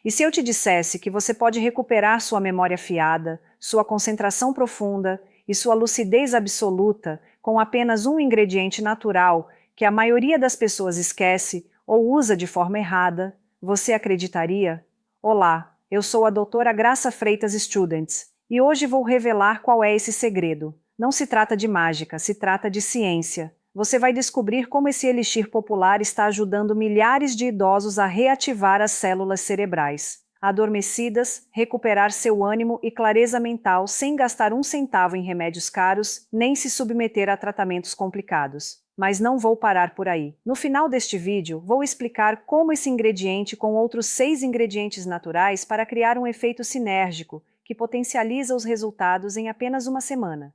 E se eu te dissesse que você pode recuperar sua memória afiada, sua concentração profunda e sua lucidez absoluta com apenas um ingrediente natural que a maioria das pessoas esquece ou usa de forma errada, você acreditaria? Olá, eu sou a doutora Graça Freitas Students e hoje vou revelar qual é esse segredo. Não se trata de mágica, se trata de ciência. Você vai descobrir como esse elixir popular está ajudando milhares de idosos a reativar as células cerebrais adormecidas, recuperar seu ânimo e clareza mental sem gastar um centavo em remédios caros, nem se submeter a tratamentos complicados. Mas não vou parar por aí. No final deste vídeo, vou explicar como esse ingrediente com outros 6 ingredientes naturais para criar um efeito sinérgico, que potencializa os resultados em apenas uma semana.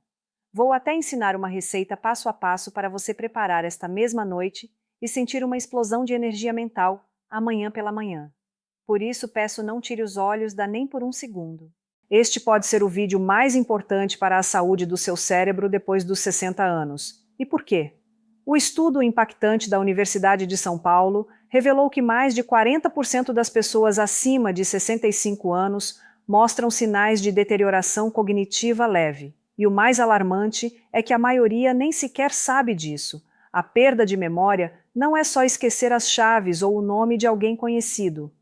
Vou até ensinar uma receita passo a passo para você preparar esta mesma noite e sentir uma explosão de energia mental amanhã pela manhã. Por isso peço não tire os olhos nem por um segundo. Este pode ser o vídeo mais importante para a saúde do seu cérebro depois dos 60 anos. E por quê? O estudo impactante da Universidade de São Paulo revelou que mais de 40% das pessoas acima de 65 anos mostram sinais de deterioração cognitiva leve. E o mais alarmante é que a maioria nem sequer sabe disso. A perda de memória não é só esquecer as chaves ou o nome de alguém conhecido.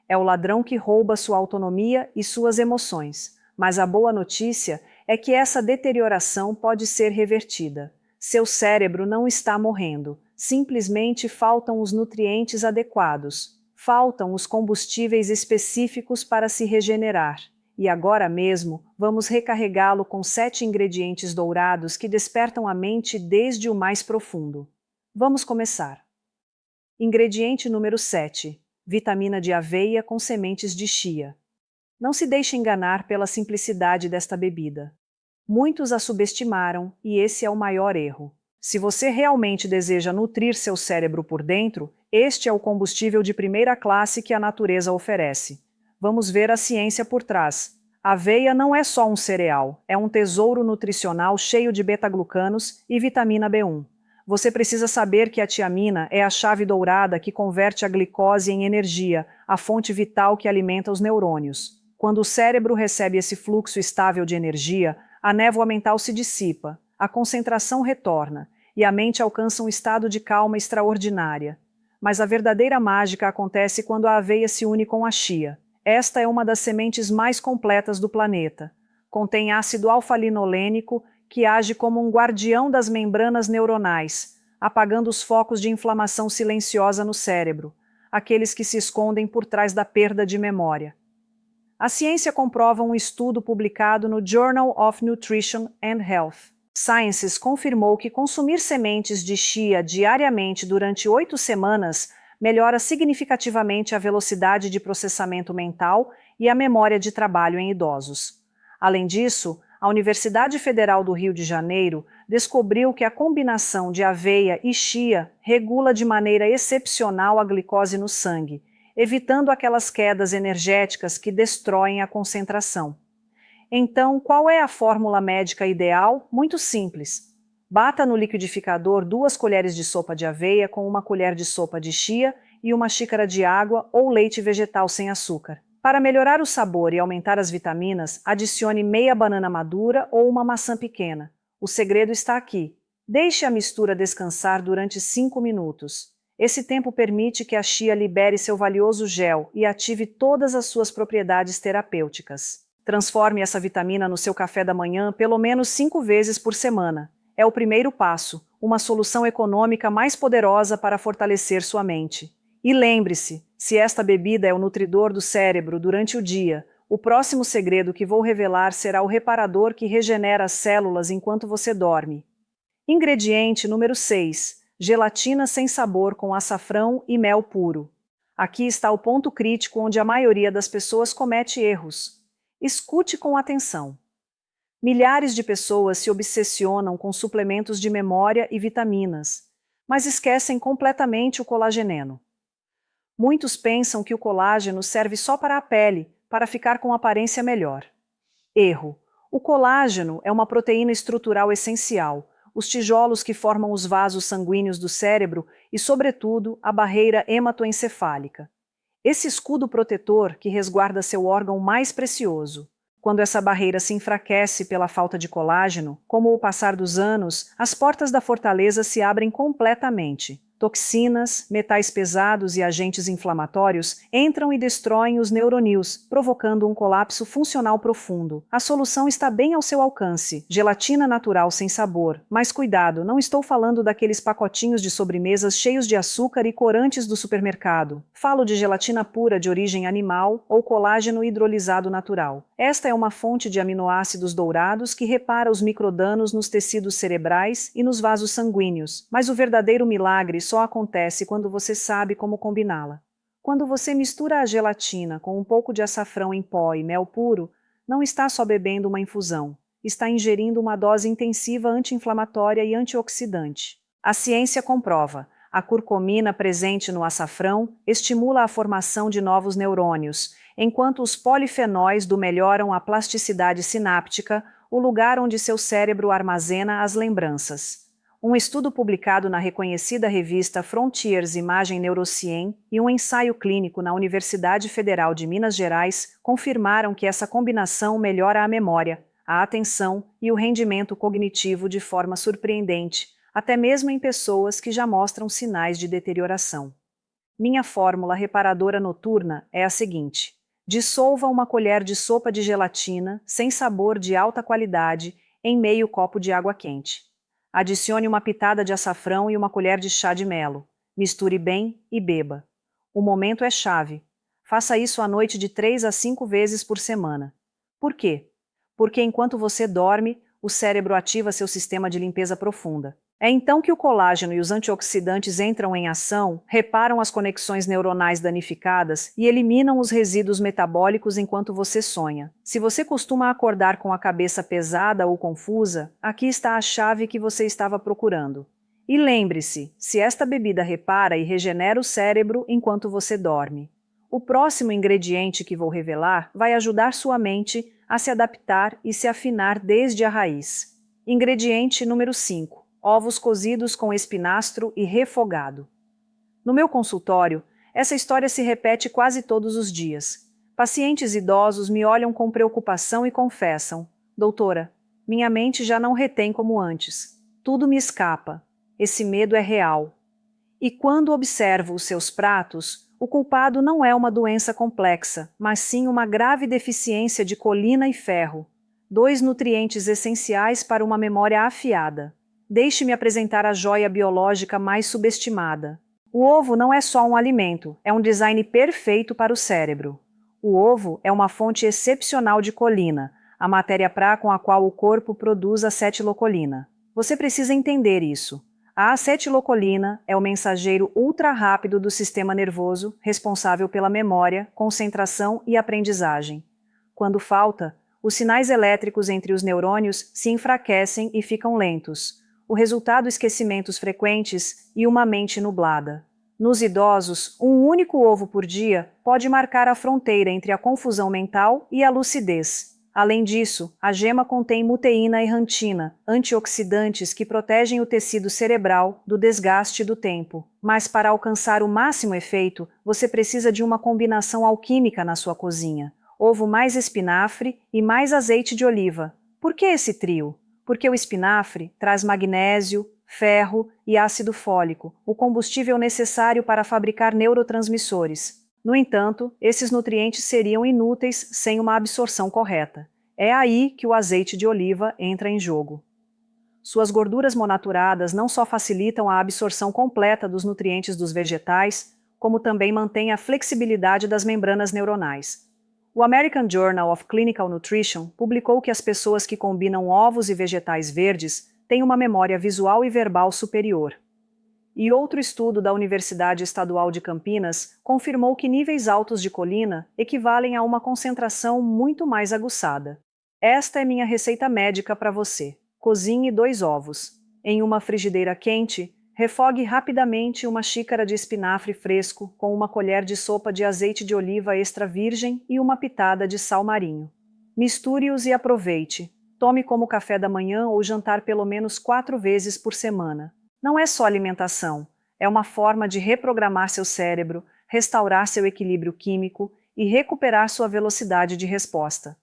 É o ladrão que rouba sua autonomia e suas emoções. Mas a boa notícia é que essa deterioração pode ser revertida. Seu cérebro não está morrendo, simplesmente faltam os nutrientes adequados, faltam os combustíveis específicos para se regenerar. E agora mesmo, vamos recarregá-lo com 7 ingredientes dourados que despertam a mente desde o mais profundo. Vamos começar. Ingrediente número 7. Vitamina de aveia com sementes de chia. Não se deixe enganar pela simplicidade desta bebida. Muitos a subestimaram e esse é o maior erro. Se você realmente deseja nutrir seu cérebro por dentro, este é o combustível de primeira classe que a natureza oferece. Vamos ver a ciência por trás. A aveia não é só um cereal, é um tesouro nutricional cheio de beta-glucanos e vitamina B1. Você precisa saber que a tiamina é a chave dourada que converte a glicose em energia, a fonte vital que alimenta os neurônios. Quando o cérebro recebe esse fluxo estável de energia, a névoa mental se dissipa, a concentração retorna e a mente alcança um estado de calma extraordinária. Mas a verdadeira mágica acontece quando a aveia se une com a chia. Esta é uma das sementes mais completas do planeta. Contém ácido alfa-linolênico que age como um guardião das membranas neuronais, apagando os focos de inflamação silenciosa no cérebro, aqueles que se escondem por trás da perda de memória. A ciência comprova um estudo publicado no Journal of Nutrition and Health. Sciences confirmou que consumir sementes de chia diariamente durante 8 semanas melhora significativamente a velocidade de processamento mental e a memória de trabalho em idosos. Além disso, a Universidade Federal do Rio de Janeiro descobriu que a combinação de aveia e chia regula de maneira excepcional a glicose no sangue, evitando aquelas quedas energéticas que destroem a concentração. Então, qual é a fórmula médica ideal? Muito simples. Bata no liquidificador 2 colheres de sopa de aveia com 1 colher de sopa de chia e 1 xícara de água ou leite vegetal sem açúcar. Para melhorar o sabor e aumentar as vitaminas, adicione meia banana madura ou uma maçã pequena. O segredo está aqui. Deixe a mistura descansar durante 5 minutos. Esse tempo permite que a chia libere seu valioso gel e ative todas as suas propriedades terapêuticas. Transforme essa vitamina no seu café da manhã pelo menos 5 vezes por semana. É o primeiro passo, uma solução econômica mais poderosa para fortalecer sua mente. E lembre-se, se esta bebida é o nutridor do cérebro durante o dia, o próximo segredo que vou revelar será o reparador que regenera as células enquanto você dorme. Ingrediente número 6. Gelatina sem sabor com açafrão e mel puro. Aqui está o ponto crítico onde a maioria das pessoas comete erros. Escute com atenção. Milhares de pessoas se obsessionam com suplementos de memória e vitaminas, mas esquecem completamente o colageneno. Muitos pensam que o colágeno serve só para a pele, para ficar com aparência melhor. Erro. O colágeno é uma proteína estrutural essencial, os tijolos que formam os vasos sanguíneos do cérebro e, sobretudo, a barreira hematoencefálica. Esse escudo protetor que resguarda seu órgão mais precioso. Quando essa barreira se enfraquece pela falta de colágeno, como o passar dos anos, as portas da fortaleza se abrem completamente. Toxinas, metais pesados e agentes inflamatórios entram e destroem os neuronídeos, provocando um colapso funcional profundo. A solução está bem ao seu alcance: gelatina natural sem sabor. Mas cuidado, não estou falando daqueles pacotinhos de sobremesas cheios de açúcar e corantes do supermercado. Falo de gelatina pura de origem animal ou colágeno hidrolisado natural. Esta é uma fonte de aminoácidos dourados que repara os microdanos nos tecidos cerebrais e nos vasos sanguíneos, mas o verdadeiro milagre só acontece quando você sabe como combiná-la. Quando você mistura a gelatina com um pouco de açafrão em pó e mel puro, não está só bebendo uma infusão, está ingerindo uma dose intensiva anti-inflamatória e antioxidante. A ciência comprova. A curcumina presente no açafrão estimula a formação de novos neurônios, enquanto os polifenóis melhoram a plasticidade sináptica, o lugar onde seu cérebro armazena as lembranças. Um estudo publicado na reconhecida revista Frontiers Imaging Neuroscience e um ensaio clínico na Universidade Federal de Minas Gerais confirmaram que essa combinação melhora a memória, a atenção e o rendimento cognitivo de forma surpreendente, até mesmo em pessoas que já mostram sinais de deterioração. Minha fórmula reparadora noturna é a seguinte: dissolva uma colher de sopa de gelatina, sem sabor, de alta qualidade, em meio copo de água quente. Adicione uma pitada de açafrão e uma colher de chá de melo. Misture bem e beba. O momento é chave. Faça isso à noite de 3 a 5 vezes por semana. Por quê? Porque enquanto você dorme, o cérebro ativa seu sistema de limpeza profunda. É então que o colágeno e os antioxidantes entram em ação, reparam as conexões neuronais danificadas e eliminam os resíduos metabólicos enquanto você sonha. Se você costuma acordar com a cabeça pesada ou confusa, aqui está a chave que você estava procurando. E lembre-se, se esta bebida repara e regenera o cérebro enquanto você dorme. O próximo ingrediente que vou revelar vai ajudar sua mente a se adaptar e se afinar desde a raiz. Ingrediente número 5. Ovos cozidos com espinastro e refogado. No meu consultório, essa história se repete quase todos os dias. Pacientes idosos me olham com preocupação e confessam: doutora, minha mente já não retém como antes. Tudo me escapa. Esse medo é real. E quando observo os seus pratos, o culpado não é uma doença complexa, mas sim uma grave deficiência de colina e ferro, 2 nutrientes essenciais para uma memória afiada. Deixe-me apresentar a joia biológica mais subestimada. O ovo não é só um alimento, é um design perfeito para o cérebro. O ovo é uma fonte excepcional de colina, a matéria-prima com a qual o corpo produz acetilocolina. Você precisa entender isso. A acetilocolina é o mensageiro ultra-rápido do sistema nervoso, responsável pela memória, concentração e aprendizagem. Quando falta, os sinais elétricos entre os neurônios se enfraquecem e ficam lentos. O resultado: esquecimentos frequentes e uma mente nublada. Nos idosos, um único ovo por dia pode marcar a fronteira entre a confusão mental e a lucidez. Além disso, a gema contém muteína e rantina, antioxidantes que protegem o tecido cerebral do desgaste do tempo. Mas para alcançar o máximo efeito, você precisa de uma combinação alquímica na sua cozinha: ovo mais espinafre e mais azeite de oliva. Por que esse trio? Porque o espinafre traz magnésio, ferro e ácido fólico, o combustível necessário para fabricar neurotransmissores. No entanto, esses nutrientes seriam inúteis sem uma absorção correta. É aí que o azeite de oliva entra em jogo. Suas gorduras monaturadas não só facilitam a absorção completa dos nutrientes dos vegetais, como também mantêm a flexibilidade das membranas neuronais. O American Journal of Clinical Nutrition publicou que as pessoas que combinam ovos e vegetais verdes têm uma memória visual e verbal superior. E outro estudo da Universidade Estadual de Campinas confirmou que níveis altos de colina equivalem a uma concentração muito mais aguçada. Esta é minha receita médica para você. Cozinhe 2 ovos. Em uma frigideira quente, refogue rapidamente uma xícara de espinafre fresco com uma colher de sopa de azeite de oliva extra virgem e uma pitada de sal marinho. Misture-os e aproveite. Tome como café da manhã ou jantar pelo menos 4 vezes por semana. Não é só alimentação, é uma forma de reprogramar seu cérebro, restaurar seu equilíbrio químico e recuperar sua velocidade de resposta.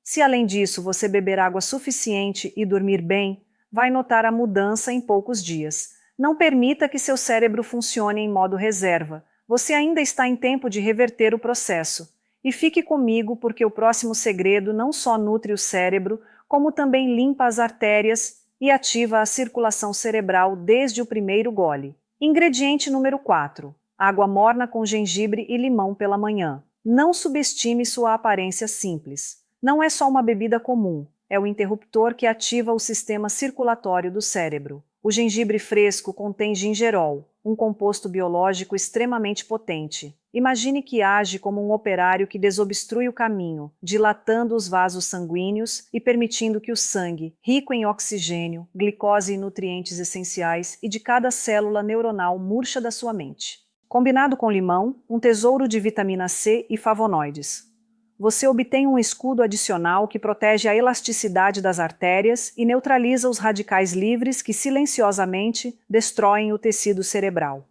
Se além disso você beber água suficiente e dormir bem, vai notar a mudança em poucos dias. Não permita que seu cérebro funcione em modo reserva. Você ainda está em tempo de reverter o processo. E fique comigo porque o próximo segredo não só nutre o cérebro, como também limpa as artérias e ativa a circulação cerebral desde o primeiro gole. Ingrediente número 4. Água morna com gengibre e limão pela manhã. Não subestime sua aparência simples. Não é só uma bebida comum, é o interruptor que ativa o sistema circulatório do cérebro. O gengibre fresco contém gingerol, um composto biológico extremamente potente. Imagine que age como um operário que desobstrui o caminho, dilatando os vasos sanguíneos e permitindo que o sangue, rico em oxigênio, glicose e nutrientes essenciais, e de cada célula neuronal murcha da sua mente. Combinado com limão, um tesouro de vitamina C e flavonoides. Você obtém um escudo adicional que protege a elasticidade das artérias e neutraliza os radicais livres que silenciosamente destroem o tecido cerebral.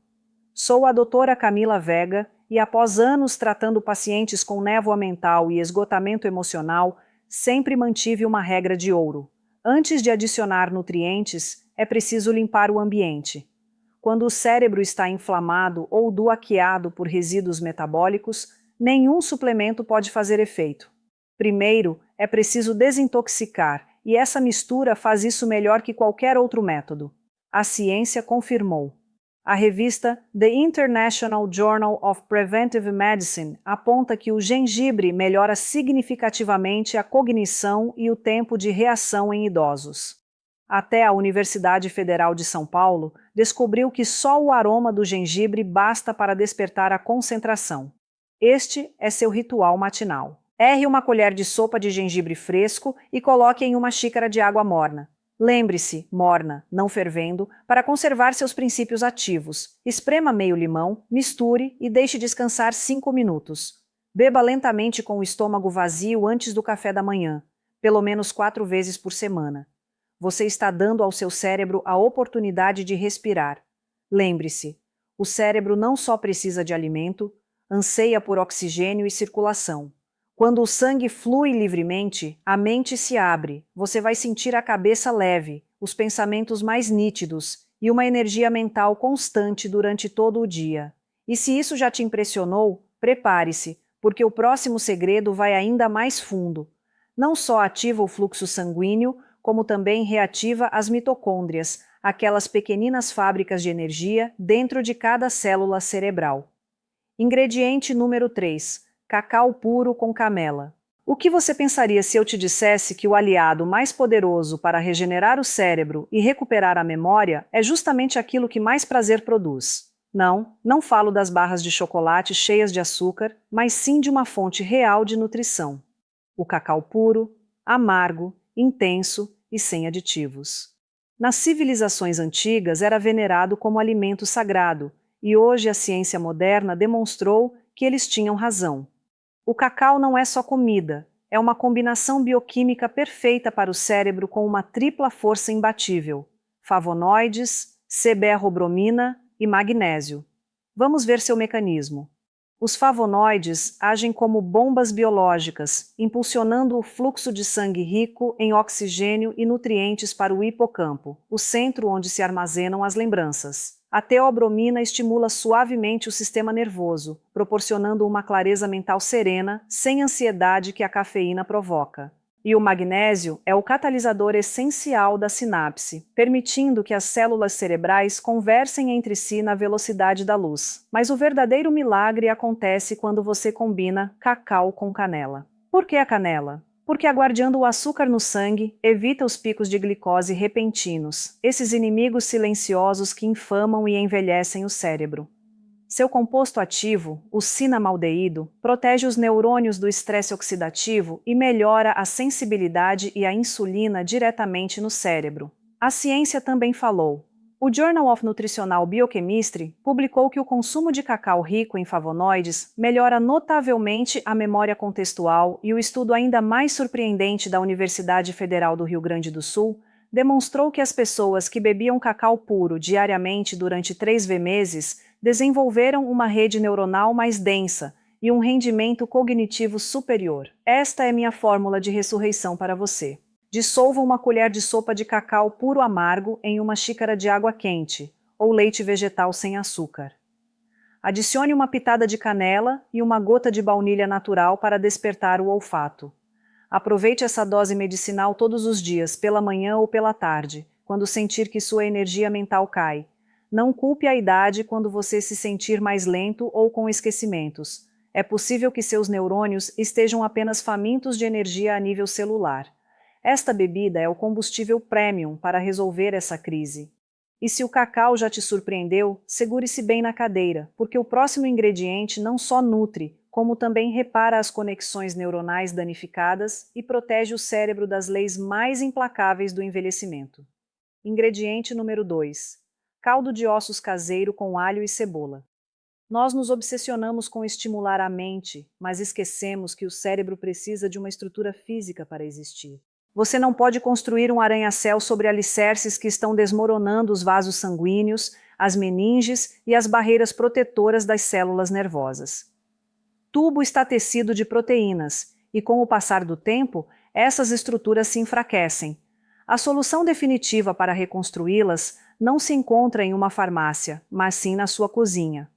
Sou a doutora Camila Vega e, após anos tratando pacientes com névoa mental e esgotamento emocional, sempre mantive uma regra de ouro. Antes de adicionar nutrientes, é preciso limpar o ambiente. Quando o cérebro está inflamado ou doaqueado por resíduos metabólicos, nenhum suplemento pode fazer efeito. Primeiro, é preciso desintoxicar, e essa mistura faz isso melhor que qualquer outro método. A ciência confirmou. A revista The International Journal of Preventive Medicine aponta que o gengibre melhora significativamente a cognição e o tempo de reação em idosos. Até a Universidade Federal de São Paulo descobriu que só o aroma do gengibre basta para despertar a concentração. Este é seu ritual matinal. Erre uma colher de sopa de gengibre fresco e coloque em uma xícara de água morna. Lembre-se, morna, não fervendo, para conservar seus princípios ativos. Esprema meio limão, misture e deixe descansar 5 minutos. Beba lentamente com o estômago vazio antes do café da manhã, pelo menos 4 vezes por semana. Você está dando ao seu cérebro a oportunidade de respirar. Lembre-se, o cérebro não só precisa de alimento, anseia por oxigênio e circulação. Quando o sangue flui livremente, a mente se abre, você vai sentir a cabeça leve, os pensamentos mais nítidos e uma energia mental constante durante todo o dia. E se isso já te impressionou, prepare-se, porque o próximo segredo vai ainda mais fundo. Não só ativa o fluxo sanguíneo, como também reativa as mitocôndrias, aquelas pequeninas fábricas de energia dentro de cada célula cerebral. Ingrediente número 3. Cacau puro com canela. O que você pensaria se eu te dissesse que o aliado mais poderoso para regenerar o cérebro e recuperar a memória é justamente aquilo que mais prazer produz? Não falo das barras de chocolate cheias de açúcar, mas sim de uma fonte real de nutrição. O cacau puro, amargo, intenso e sem aditivos. Nas civilizações antigas era venerado como alimento sagrado, e hoje a ciência moderna demonstrou que eles tinham razão. O cacau não é só comida, é uma combinação bioquímica perfeita para o cérebro com uma tripla força imbatível: flavonoides, C-berrobromina e magnésio. Vamos ver seu mecanismo. Os flavonoides agem como bombas biológicas, impulsionando o fluxo de sangue rico em oxigênio e nutrientes para o hipocampo, o centro onde se armazenam as lembranças. A teobromina estimula suavemente o sistema nervoso, proporcionando uma clareza mental serena, sem ansiedade que a cafeína provoca. E o magnésio é o catalisador essencial da sinapse, permitindo que as células cerebrais conversem entre si na velocidade da luz. Mas o verdadeiro milagre acontece quando você combina cacau com canela. Por que a canela? Porque aguardando o açúcar no sangue, evita os picos de glicose repentinos, esses inimigos silenciosos que infamam e envelhecem o cérebro. Seu composto ativo, o cinamaldeído, protege os neurônios do estresse oxidativo e melhora a sensibilidade e a insulina diretamente no cérebro. A ciência também falou. O Journal of Nutritional Biochemistry publicou que o consumo de cacau rico em flavonoides melhora notavelmente a memória contextual, e o estudo ainda mais surpreendente da Universidade Federal do Rio Grande do Sul demonstrou que as pessoas que bebiam cacau puro diariamente durante 3 meses desenvolveram uma rede neuronal mais densa e um rendimento cognitivo superior. Esta é minha fórmula de ressurreição para você. Dissolva uma colher de sopa de cacau puro amargo em uma xícara de água quente, ou leite vegetal sem açúcar. Adicione uma pitada de canela e uma gota de baunilha natural para despertar o olfato. Aproveite essa dose medicinal todos os dias, pela manhã ou pela tarde, quando sentir que sua energia mental cai. Não culpe a idade quando você se sentir mais lento ou com esquecimentos. É possível que seus neurônios estejam apenas famintos de energia a nível celular. Esta bebida é o combustível premium para resolver essa crise. E se o cacau já te surpreendeu, segure-se bem na cadeira, porque o próximo ingrediente não só nutre, como também repara as conexões neuronais danificadas e protege o cérebro das leis mais implacáveis do envelhecimento. Ingrediente número 2. Caldo de ossos caseiro com alho e cebola. Nós nos obsessionamos com estimular a mente, mas esquecemos que o cérebro precisa de uma estrutura física para existir. Você não pode construir um arranha-céu sobre alicerces que estão desmoronando os vasos sanguíneos, as meninges e as barreiras protetoras das células nervosas. Tubo está tecido de proteínas, e com o passar do tempo, essas estruturas se enfraquecem. A solução definitiva para reconstruí-las não se encontra em uma farmácia, mas sim na sua cozinha.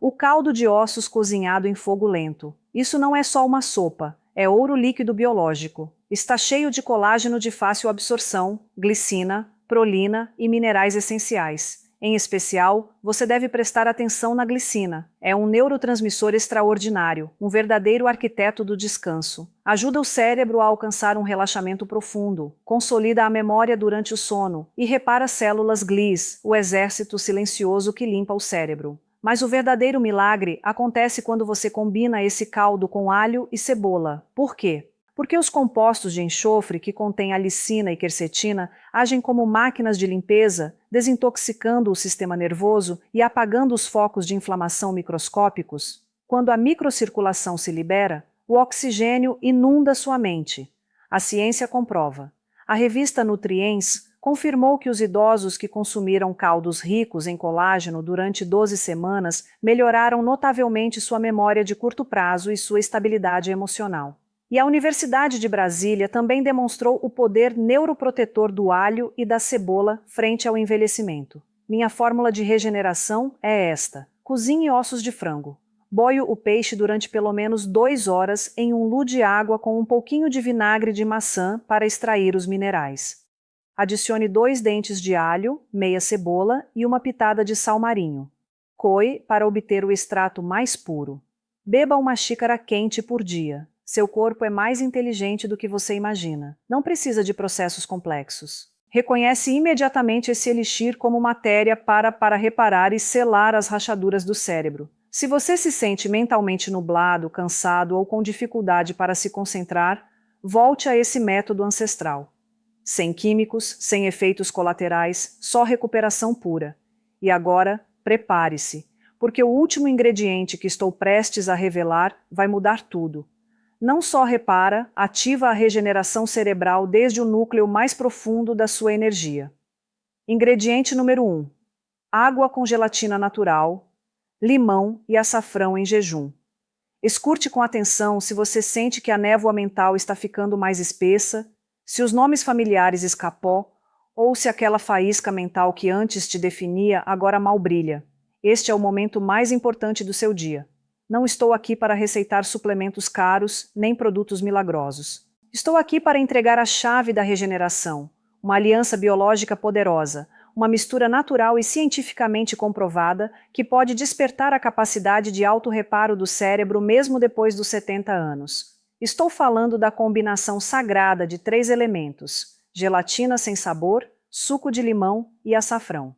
O caldo de ossos cozinhado em fogo lento. Isso não é só uma sopa, é ouro líquido biológico. Está cheio de colágeno de fácil absorção, glicina, prolina e minerais essenciais. Em especial, você deve prestar atenção na glicina. É um neurotransmissor extraordinário, um verdadeiro arquiteto do descanso. Ajuda o cérebro a alcançar um relaxamento profundo, consolida a memória durante o sono e repara células glias, o exército silencioso que limpa o cérebro. Mas o verdadeiro milagre acontece quando você combina esse caldo com alho e cebola. Por quê? Porque os compostos de enxofre que contêm alicina e quercetina agem como máquinas de limpeza, desintoxicando o sistema nervoso e apagando os focos de inflamação microscópicos. Quando a microcirculação se libera, o oxigênio inunda sua mente. A ciência comprova. A revista Nutrients confirmou que os idosos que consumiram caldos ricos em colágeno durante 12 semanas melhoraram notavelmente sua memória de curto prazo e sua estabilidade emocional. E a Universidade de Brasília também demonstrou o poder neuroprotetor do alho e da cebola frente ao envelhecimento. Minha fórmula de regeneração é esta: cozinhe ossos de frango. Boie o peixe durante pelo menos 2 horas em um lu de água com um pouquinho de vinagre de maçã para extrair os minerais. Adicione 2 dentes de alho, meia cebola e uma pitada de sal marinho. Coe para obter o extrato mais puro. Beba uma xícara quente por dia. Seu corpo é mais inteligente do que você imagina. Não precisa de processos complexos. Reconhece imediatamente esse elixir como matéria para reparar e selar as rachaduras do cérebro. Se você se sente mentalmente nublado, cansado ou com dificuldade para se concentrar, volte a esse método ancestral. Sem químicos, sem efeitos colaterais, só recuperação pura. E agora, prepare-se, porque o último ingrediente que estou prestes a revelar vai mudar tudo. Não só repara, ativa a regeneração cerebral desde o núcleo mais profundo da sua energia. Ingrediente número 1. Água com gelatina natural, limão e açafrão em jejum. Escute com atenção se você sente que a névoa mental está ficando mais espessa, se os nomes familiares escapou, ou se aquela faísca mental que antes te definia agora mal brilha. Este é o momento mais importante do seu dia. Não estou aqui para receitar suplementos caros, nem produtos milagrosos. Estou aqui para entregar a chave da regeneração, uma aliança biológica poderosa, uma mistura natural e cientificamente comprovada que pode despertar a capacidade de autorreparo do cérebro mesmo depois dos 70 anos. Estou falando da combinação sagrada de 3 elementos: gelatina sem sabor, suco de limão e açafrão.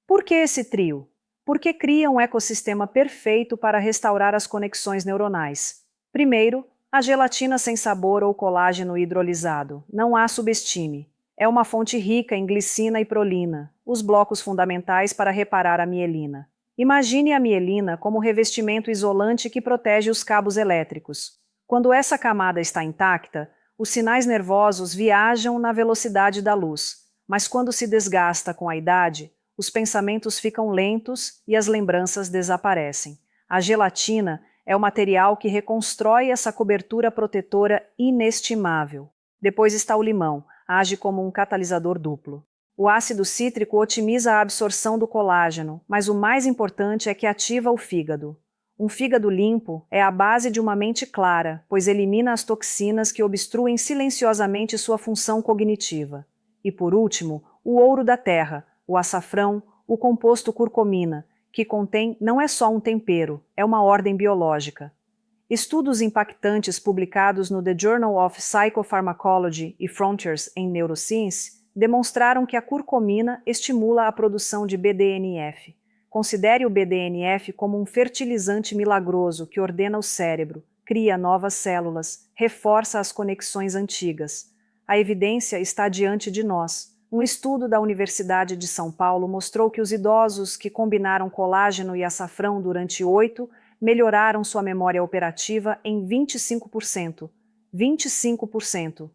Por que esse trio? Porque cria um ecossistema perfeito para restaurar as conexões neuronais. Primeiro, a gelatina sem sabor ou colágeno hidrolisado. Não a subestime. É uma fonte rica em glicina e prolina, os blocos fundamentais para reparar a mielina. Imagine a mielina como revestimento isolante que protege os cabos elétricos. Quando essa camada está intacta, os sinais nervosos viajam na velocidade da luz, mas quando se desgasta com a idade, os pensamentos ficam lentos e as lembranças desaparecem. A gelatina é o material que reconstrói essa cobertura protetora inestimável. Depois está o limão, age como um catalisador duplo. O ácido cítrico otimiza a absorção do colágeno, mas o mais importante é que ativa o fígado. Um fígado limpo é a base de uma mente clara, pois elimina as toxinas que obstruem silenciosamente sua função cognitiva. E por último, o ouro da terra, o açafrão, o composto curcumina, que contém não é só um tempero, é uma ordem biológica. Estudos impactantes publicados no The Journal of Psychopharmacology e Frontiers in Neuroscience demonstraram que a curcumina estimula a produção de BDNF. Considere o BDNF como um fertilizante milagroso que ordena o cérebro, cria novas células, reforça as conexões antigas. A evidência está diante de nós. Um estudo da Universidade de São Paulo mostrou que os idosos que combinaram colágeno e açafrão durante 8 melhoraram sua memória operativa em 25%. 25%.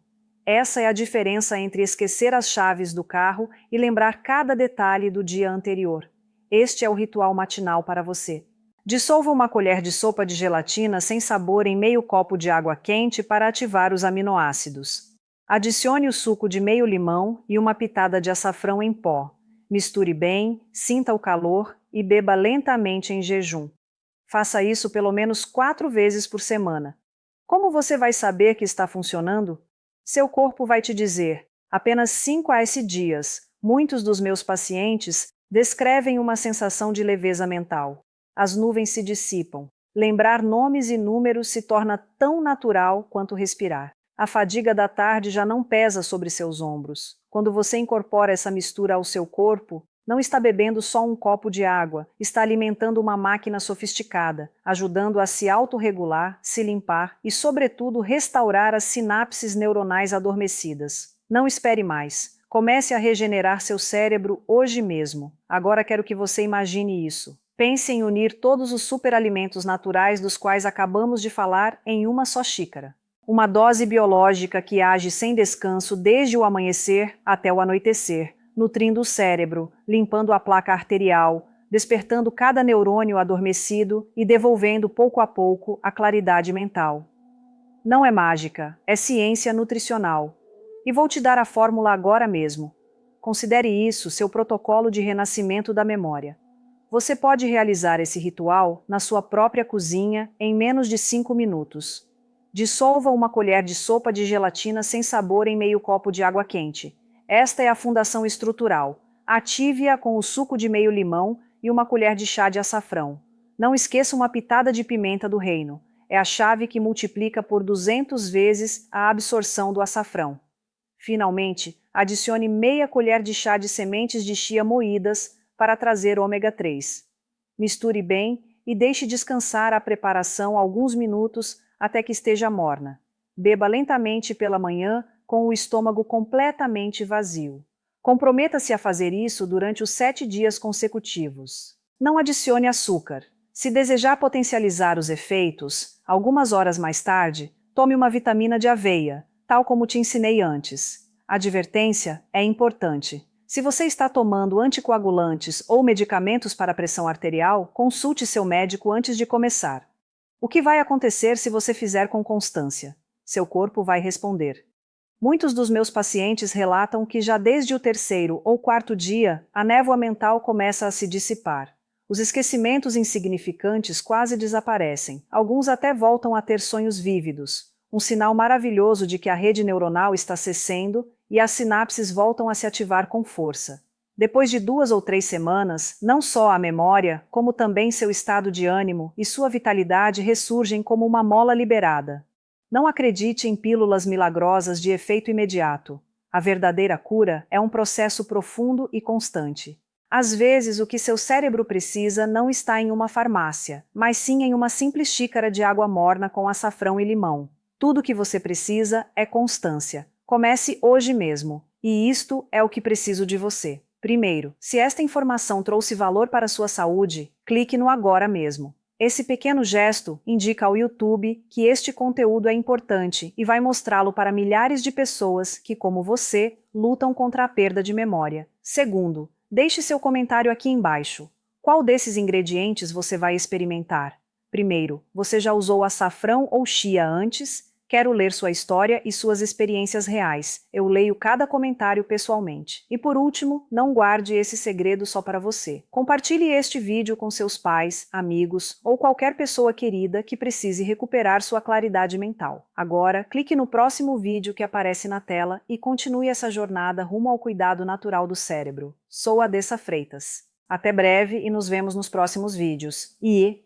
Essa é a diferença entre esquecer as chaves do carro e lembrar cada detalhe do dia anterior. Este é o ritual matinal para você. Dissolva uma colher de sopa de gelatina sem sabor em meio copo de água quente para ativar os aminoácidos. Adicione o suco de meio limão e uma pitada de açafrão em pó. Misture bem, sinta o calor e beba lentamente em jejum. Faça isso pelo menos 4 vezes por semana. Como você vai saber que está funcionando? Seu corpo vai te dizer, apenas 5 a 7 dias. Muitos dos meus pacientes descrevem uma sensação de leveza mental. As nuvens se dissipam. Lembrar nomes e números se torna tão natural quanto respirar. A fadiga da tarde já não pesa sobre seus ombros. Quando você incorpora essa mistura ao seu corpo, não está bebendo só um copo de água, está alimentando uma máquina sofisticada, ajudando a se autorregular, se limpar e, sobretudo, restaurar as sinapses neuronais adormecidas. Não espere mais. Comece a regenerar seu cérebro hoje mesmo. Agora quero que você imagine isso. Pense em unir todos os superalimentos naturais dos quais acabamos de falar em uma só xícara. Uma dose biológica que age sem descanso desde o amanhecer até o anoitecer, nutrindo o cérebro, limpando a placa arterial, despertando cada neurônio adormecido e devolvendo pouco a pouco a claridade mental. Não é mágica, é ciência nutricional. E vou te dar a fórmula agora mesmo. Considere isso seu protocolo de renascimento da memória. Você pode realizar esse ritual na sua própria cozinha em menos de 5 minutos. Dissolva uma colher de sopa de gelatina sem sabor em meio copo de água quente. Esta é a fundação estrutural. Ative-a com o suco de meio limão e uma colher de chá de açafrão. Não esqueça uma pitada de pimenta do reino. É a chave que multiplica por 200 vezes a absorção do açafrão. Finalmente, adicione meia colher de chá de sementes de chia moídas para trazer ômega 3. Misture bem e deixe descansar a preparação alguns minutos até que esteja morna. Beba lentamente pela manhã com o estômago completamente vazio. Comprometa-se a fazer isso durante os 7 dias consecutivos. Não adicione açúcar. Se desejar potencializar os efeitos, algumas horas mais tarde, tome uma vitamina de aveia, tal como te ensinei antes. A advertência é importante. Se você está tomando anticoagulantes ou medicamentos para a pressão arterial, consulte seu médico antes de começar. O que vai acontecer se você fizer com constância? Seu corpo vai responder. Muitos dos meus pacientes relatam que já desde o 3º ou 4º dia, a névoa mental começa a se dissipar. Os esquecimentos insignificantes quase desaparecem. Alguns até voltam a ter sonhos vívidos. Um sinal maravilhoso de que a rede neuronal está crescendo e as sinapses voltam a se ativar com força. Depois de 2 ou 3 semanas, não só a memória, como também seu estado de ânimo e sua vitalidade ressurgem como uma mola liberada. Não acredite em pílulas milagrosas de efeito imediato. A verdadeira cura é um processo profundo e constante. Às vezes, o que seu cérebro precisa não está em uma farmácia, mas sim em uma simples xícara de água morna com açafrão e limão. Tudo o que você precisa é constância. Comece hoje mesmo. E isto é o que preciso de você. Primeiro, se esta informação trouxe valor para a sua saúde, clique no agora mesmo. Esse pequeno gesto indica ao YouTube que este conteúdo é importante e vai mostrá-lo para milhares de pessoas que, como você, lutam contra a perda de memória. Segundo, Deixe seu comentário aqui embaixo. Qual desses ingredientes você vai experimentar? Primeiro, você já usou açafrão ou chia antes? Quero ler sua história e suas experiências reais. Eu leio cada comentário pessoalmente. E por último, não guarde esse segredo só para você. Compartilhe este vídeo com seus pais, amigos ou qualquer pessoa querida que precise recuperar sua claridade mental. Agora, clique no próximo vídeo que aparece na tela e continue essa jornada rumo ao cuidado natural do cérebro. Sou a Dessa Freitas. Até breve e nos vemos nos próximos vídeos. E